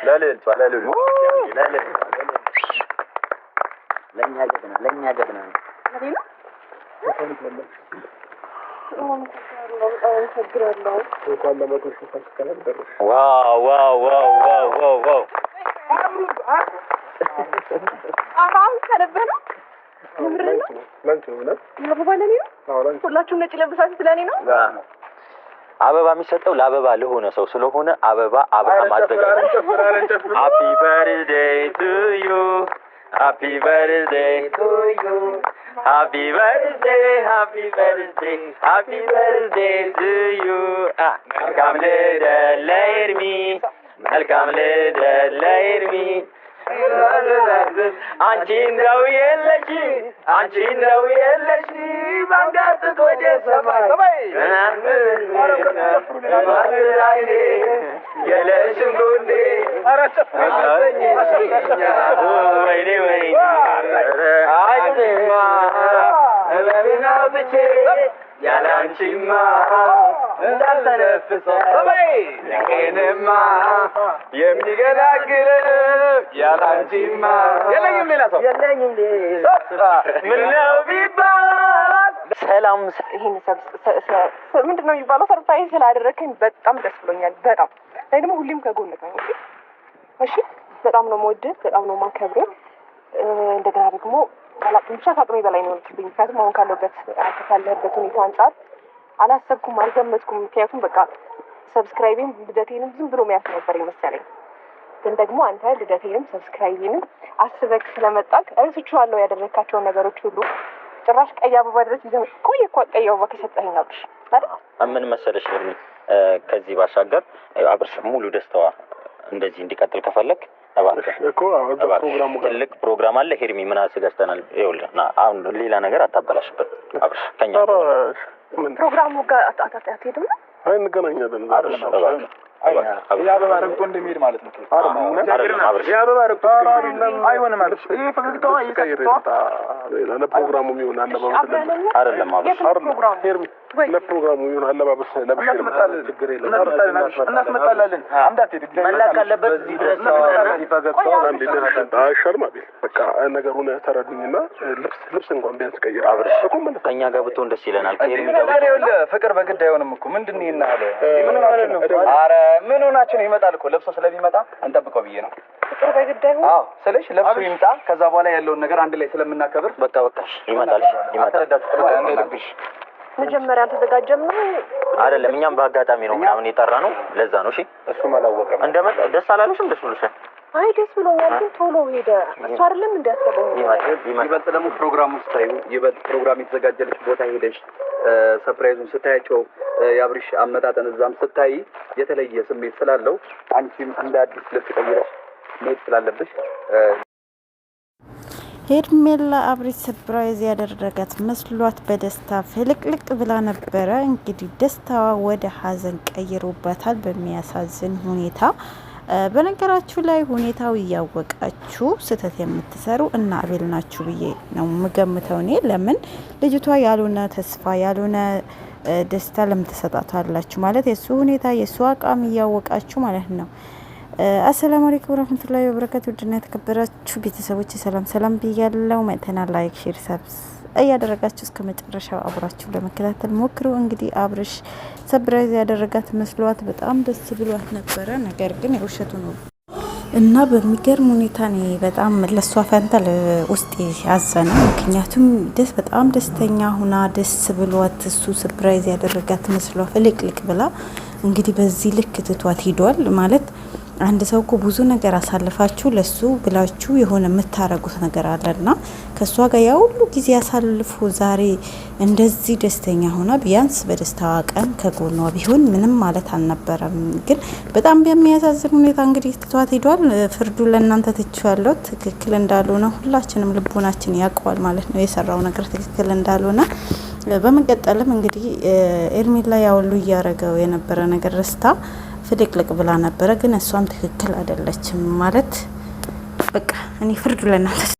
لا لن يجبنا واو አበባ የሚሰጠው ለአበባ ለሆነ ሰው ስለሆነ አበባ ማዘጋጀት ሃፒ በርዝዴይ ቱ ዩ ሃፒ በርዝዴይ ቱ ዩ ሃፒ በርዝዴይ ሃፒ በርዝዴይ ሃፒ በርዝዴይ ቱ ዩ መልካም ልደት ለኤርሚ መልካም ልደት ለኤርሚ አንቺ እንደው የለሽ ባንጋጥቶ ወደ ሰማይ የለሽም ጎኔ ወይኔ አንቺማ ለምናብቼ ያለ አንቺማ እንዳልተነፍሰው ልቄንማ የሚገላግል ያለ አንቺማ የለኝም ሌላ ሰው ምነው ቢባል ሰላም ይሄን ምንድነው የሚባለው ሰርፕራይዝ ስላደረከኝ በጣም ደስ ብሎኛል። በጣም ላይ ደግሞ ሁሌም ከጎንህ ነኝ። እሺ በጣም ነው የምወድህ፣ በጣም ነው የማከብርህ። እንደገና ደግሞ ብቻ ከአቅሜ በላይ ነው የሆንክብኝ። ምክንያቱም አሁን ካለህበት ሁኔታ አንጻር አላሰብኩም፣ አልገመትኩም። ምክንያቱም በቃ ሰብስክራይቤም ልደቴንም ዝም ብሎ የሚያልፍ ነበር የመሰለኝ። ግን ደግሞ አንተ ልደቴንም ሰብስክራይቤንም አስበህ ስለመጣህ እረስቼዋለሁ ያደረካቸውን ነገሮች ሁሉ። ጭራሽ ቀይ አበባ ድረስ ይዘህ ቆይ እኮ ቀይ አበባ ከሰጠኸኝ አብርሽ አይደል? ምን መሰለሽ ሄርሚ፣ ከዚህ ባሻገር አብርሽ ሙሉ ደስታዋ እንደዚህ እንዲቀጥል ከፈለክ ትልቅ ፕሮግራም አለ። ሄርሚ ምን አዘጋጅተናል? ይኸውልህ ና አሁን ሌላ ነገር አታበላሽበት አብርሽ። ከኛ ፕሮግራሙ ጋር አትሄድም? አይ እንገናኛለን። የአበባ ረግጦ እንደሚሄድ ማለት ነው። የአበባ ረግጦ አይሆንም ማለት ይሄ ፈገግታዋ ለፕሮግራሙ የሚሆን አለባበስ አይደለም። ለፕሮግራሙ የሚሆን አለባበስ ችግር የለም እናስመጣላለን። መላክ አለበት እዚህ ድረስ ፈገግታዋ አይሻልም? አቤል በቃ ነገሩን ተረዱኝና ልብስ እንኳን ቢያንስ ቀይር አብረን ከእኛ ጋር ብትሆን ደስ ይለናል። ፍቅር በግድ አይሆንም እኮ ምንድን ነው ይናለ ምን ማለት ነው? ኧረ ምን ሆናችሁ ነው? ይመጣል እኮ ለብሶ ስለሚመጣ እንጠብቀው ብዬ ነው። ፍቅር በግድ አይሆንም? አዎ ስለሽ ለብሶ ይምጣ። ከዛ በኋላ ያለውን ነገር አንድ ላይ ስለምናከብር በቃ ይመጣል። መጀመሪያ አልተዘጋጀም ነው አይደለም? እኛም በአጋጣሚ ነው ምናምን የጠራ ነው። ለዛ ነው። እሺ እሱም አላወቀም። እንደመጣ ደስ አላለሽም? ደስ ብሎሻል? አይ ደስ ብሎኛል፣ ግን ቶሎ ሄደ። እሱ አይደለም እንዲያስበው ይበልጥ ደግሞ ፕሮግራሙ ስታዩ ይበልጥ ፕሮግራም የተዘጋጀልሽ ቦታ ሄደሽ ሰርፕራይዙን ስታያቸው የአብርሽ አመጣጠን እዛም ስታይ የተለየ ስሜት ስላለው አንቺም እንደ አዲስ ልብስ ቀይረሽ መሄድ ስላለብሽ ሄርሜላ አብርሽ ሰርፕራይዝ ያደረጋት መስሏት በደስታ ፍልቅልቅ ብላ ነበረ። እንግዲህ ደስታዋ ወደ ሀዘን ቀይሮባታል በሚያሳዝን ሁኔታ። በነገራችሁ ላይ ሁኔታው እያወቃችሁ ስህተት የምትሰሩ እና አቤል ናችሁ ብዬ ነው የምገምተው እኔ። ለምን ልጅቷ ያልሆነ ተስፋ ያልሆነ ደስታ ለምን ትሰጣታላችሁ? ማለት የሱ ሁኔታ የሱ አቋም እያወቃችሁ ማለት ነው። አሰላሙ አለይኩም ወራህመቱላሂ ወበረካቱ። ውድና የተከበራችሁ ቤተሰቦች ሰላም ብያለሁ። መተናል ላይክ፣ ሼር፣ ሰብስ እያደረጋችሁ እስከ መጨረሻው አብራችሁ ለመከታተል ሞክሩ። እንግዲህ አብርሽ ሰርፕራይዝ ያደረጋት መስሏት በጣም ደስ ብሏት ነበረ። ነገር ግን የውሸቱ ነው እና በሚገርም ሁኔታ ነው በጣም ለሷ ፈንታ ውስጥ ያዘነ። ምክንያቱም በጣም ደስተኛ ሁና ደስ ብሏት እሱ ሰርፕራይዝ ያደረጋት መስሏት ፍልቅልቅ ብላ እንግዲህ በዚህ ልክ ትቷት ሂዷል ማለት አንድ ሰው እኮ ብዙ ነገር አሳልፋችሁ ለሱ ብላችሁ የሆነ የምታረጉት ነገር አለና ከሷ ጋር ያ ሁሉ ጊዜ አሳልፎ ዛሬ እንደዚህ ደስተኛ ሆና ቢያንስ በደስታዋ ቀን ከጎኗ ቢሆን ምንም ማለት አልነበረም። ግን በጣም በሚያሳዝን ሁኔታ እንግዲህ ትቷት ሄዷል። ፍርዱ ለእናንተ ትችዋለሁ። ትክክል እንዳልሆነ ሁላችንም ልቦናችን ያውቀዋል ማለት ነው፣ የሰራው ነገር ትክክል እንዳልሆነ። በመቀጠልም እንግዲህ ኤርሚላ ያውሉ እያረገው የነበረ ነገር ረስታ ፍልቅልቅ ብላ ነበረ። ግን እሷም ትክክል አይደለችም ማለት በቃ እኔ ፍርዱ ለእናንተ